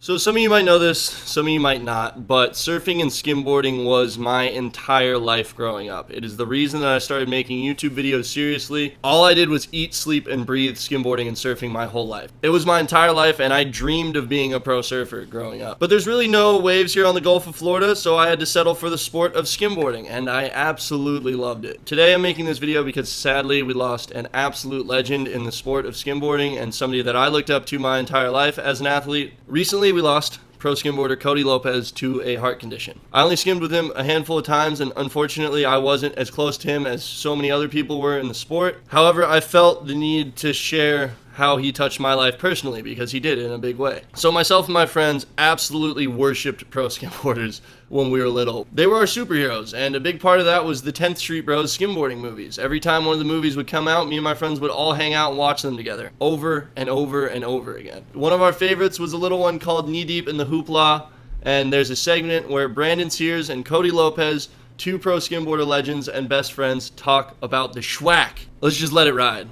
So some of you might know this, some of you might not, but surfing and skimboarding was my entire life growing up. It is the reason that I started making YouTube videos seriously. All I did was eat, sleep, and breathe skimboarding and surfing my whole life. It was my entire life, and I dreamed of being a pro surfer growing up. But there's really no waves here on the Gulf of Florida, so I had to settle for the sport of skimboarding, and I absolutely loved it. Today I'm making this video because sadly we lost an absolute legend in the sport of skimboarding and somebody that I looked up to my entire life as an athlete. Recently we lost pro skimboarder Koty Lopez to a heart condition. I only skimmed with him a handful of times, and unfortunately I wasn't as close to him as so many other people were in the sport. However, I felt the need to share how he touched my life personally, because he did in a big way. So myself and my friends absolutely worshipped pro skimboarders when we were little. They were our superheroes, and a big part of that was the 10th Street Bros skimboarding movies. Every time one of the movies would come out, me and my friends would all hang out and watch them together, over and over and over again. One of our favorites was a little one called Knee Deep in the Hoopla, and there's a segment where Brandon Sears and Koty Lopez, two pro skimboarder legends and best friends, talk about the schwack. Let's just let it ride.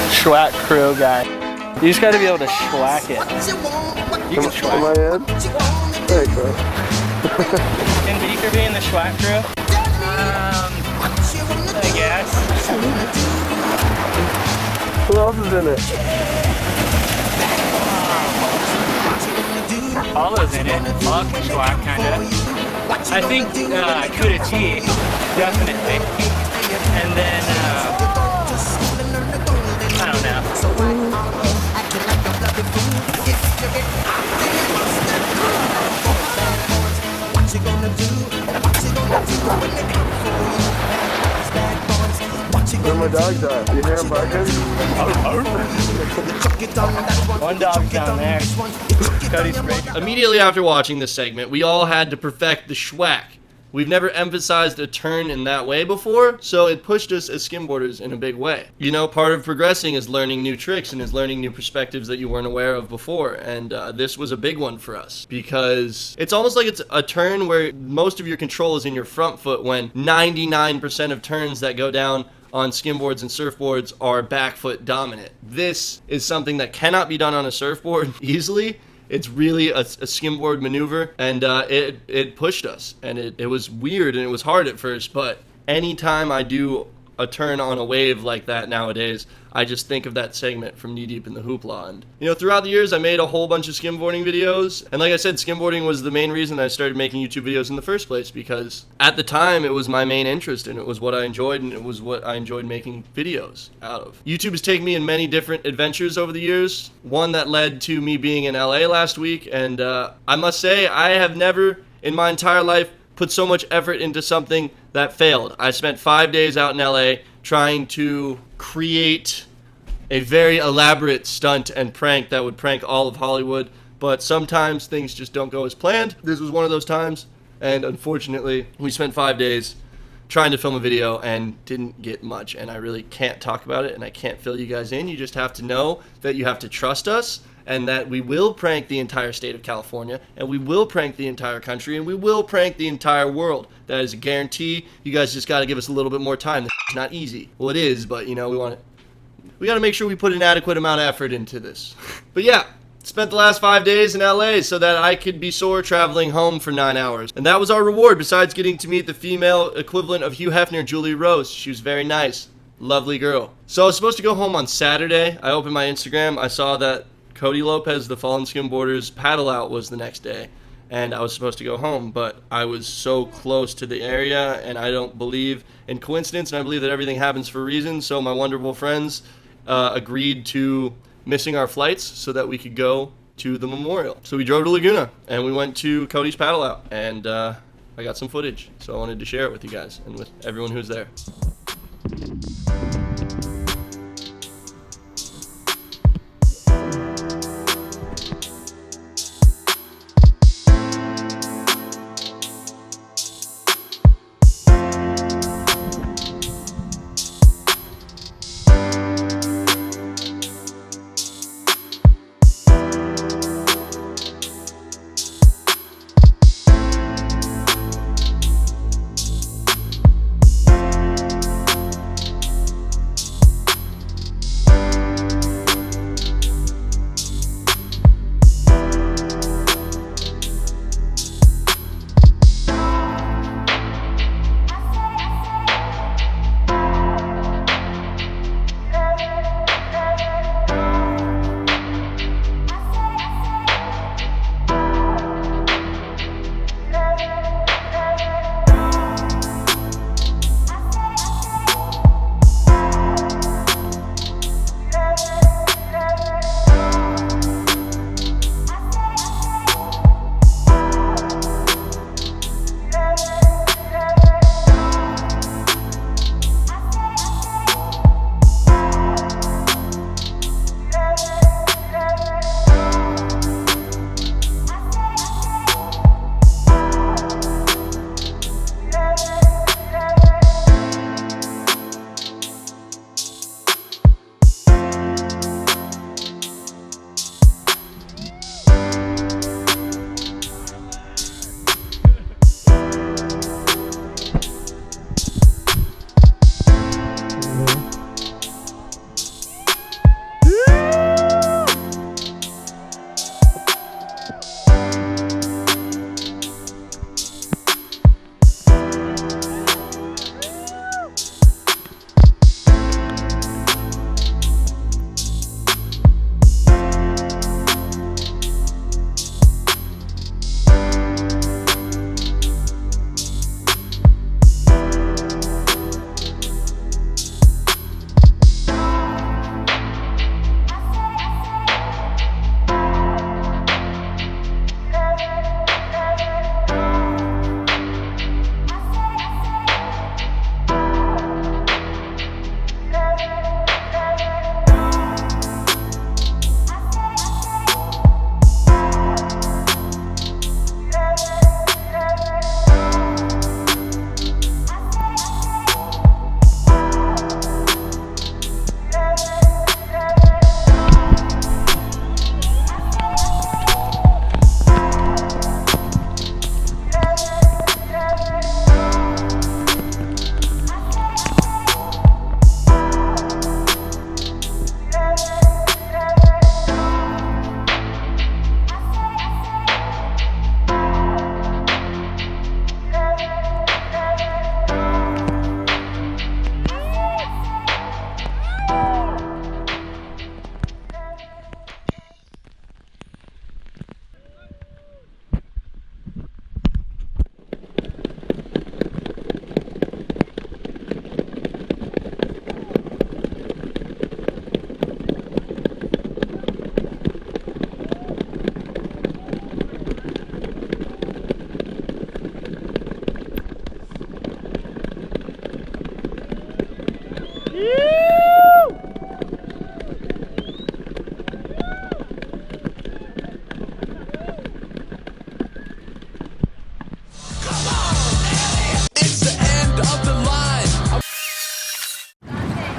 Schwack crew guy. You just gotta be able to schwack it. You can schwack. My head? Thanks, bro. Can Beaker be in the schwack crew? I guess. Who else is in it? Paolo's in it. Paolo can schwack, kinda. I think Koty T, definitely. And then, I don't know. Where my dogs at? You hear him barking? One dog's down there. Cody's great. Immediately after watching this segment, we all had to perfect the schwack. We've never emphasized a turn in that way before, so it pushed us as skimboarders in a big way. You know, part of progressing is learning new tricks and is learning new perspectives that you weren't aware of before, and this was a big one for us, because it's almost like it's a turn where most of your control is in your front foot when 99% of turns that go down on skimboards and surfboards are back foot dominant. This is something that cannot be done on a surfboard easily. It's really a skimboard maneuver, and it pushed us, and it was weird and it was hard at first, but anytime I do a turn on a wave like that nowadays, I just think of that segment from Knee Deep in the Hoopla. And you know, throughout the years I made a whole bunch of skimboarding videos, and like I said, skimboarding was the main reason I started making YouTube videos in the first place, because at the time it was my main interest and it was what I enjoyed, and it was what I enjoyed making videos out of. YouTube has taken me in many different adventures over the years, one that led to me being in LA last week, and I must say I have never in my entire life put so much effort into something that failed. I spent 5 days out in LA trying to create a very elaborate stunt and prank that would prank all of Hollywood, but sometimes things just don't go as planned. This was one of those times, and unfortunately we spent 5 days trying to film a video and didn't get much, and I really can't talk about it and I can't fill you guys in. You just have to know that you have to trust us, and that we will prank the entire state of California, and we will prank the entire country, and we will prank the entire world. That is a guarantee. You guys just got to give us a little bit more time. It's not easy. Well, it is, but you know, we got to make sure we put an adequate amount of effort into this. But yeah, spent the last 5 days in LA so that I could be sore traveling home for 9 hours. And that was our reward, besides getting to meet the female equivalent of Hugh Hefner, Julie Rose. She was very nice. Lovely girl. So I was supposed to go home on Saturday. I opened my Instagram. I saw that Koty Lopez, the Fallen Skimboarders paddle out was the next day, and I was supposed to go home, but I was so close to the area, and I don't believe in coincidence, and I believe that everything happens for a reason, so my wonderful friends agreed to missing our flights so that we could go to the memorial. So we drove to Laguna, and we went to Koty's paddle out, and I got some footage, so I wanted to share it with you guys and with everyone who's there.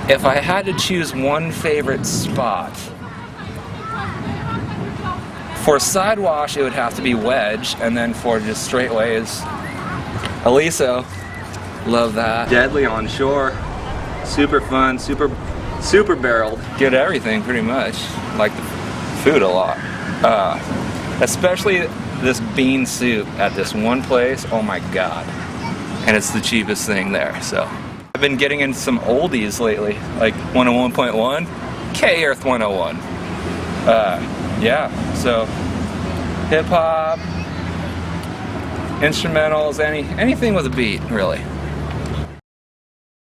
If I had to choose one favorite spot, for side wash it would have to be wedge, and then for just straightaways, Aliso, love that. Deadly on shore, super fun, super barreled. Get everything pretty much, like the food a lot. Especially this bean soup at this one place, oh my god. And it's the cheapest thing there, so. I've been getting into some oldies lately, like 101.1, K-Earth 101. Yeah, so hip hop, instrumentals, anything with a beat, really.